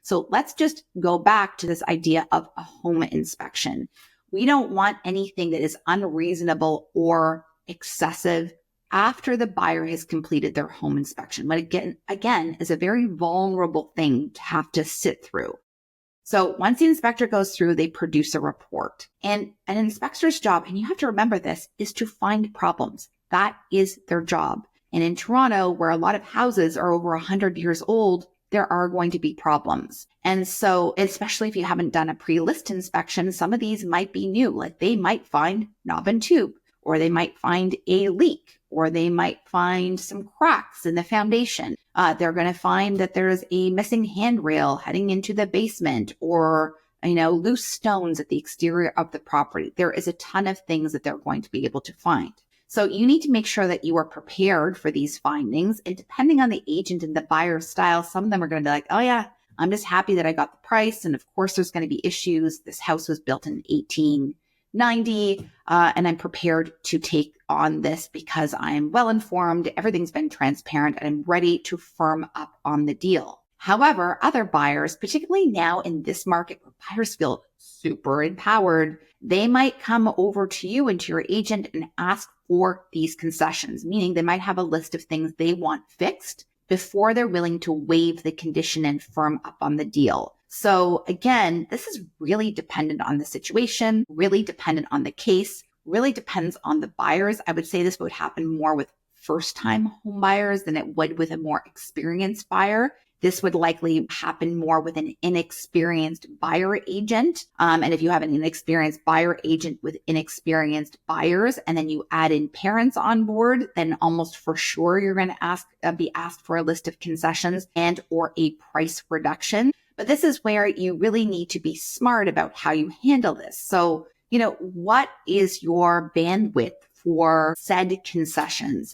So let's just go back to this idea of a home inspection. We don't want anything that is unreasonable or excessive after the buyer has completed their home inspection. But again, is a very vulnerable thing to have to sit through. So once the inspector goes through, they produce a report. And an inspector's job, and you have to remember this, is to find problems. That is their job. And in Toronto, where a lot of houses are over 100 years old, there are going to be problems. And so, especially if you haven't done a pre-list inspection, some of these might be new. Like they might find knob and tube, or they might find a leak, or they might find some cracks in the foundation. They're going to find that there's a missing handrail heading into the basement, or loose stones at the exterior of the property. There is a ton of things that they're going to be able to find. So you need to make sure that you are prepared for these findings. And depending on the agent and the buyer's style, some of them are going to be like, oh yeah, I'm just happy that I got the price. And of course, there's going to be issues. This house was built in 1890, and I'm prepared to take on this because I'm well informed. Everything's been transparent, and I'm ready to firm up on the deal. However, other buyers, particularly now in this market where buyers feel super empowered, they might come over to you and to your agent and ask for these concessions, meaning they might have a list of things they want fixed before they're willing to waive the condition and firm up on the deal. So again, this is really dependent on the situation, really dependent on the case, really depends on the buyers. I would say this would happen more with first-time home buyers than it would with a more experienced buyer. This would likely happen more with an inexperienced buyer agent. And if you have an inexperienced buyer agent with inexperienced buyers, and then you add in parents on board, then almost for sure you're going to be asked for a list of concessions and or a price reduction. But this is where you really need to be smart about how you handle this. So, what is your bandwidth for said concessions?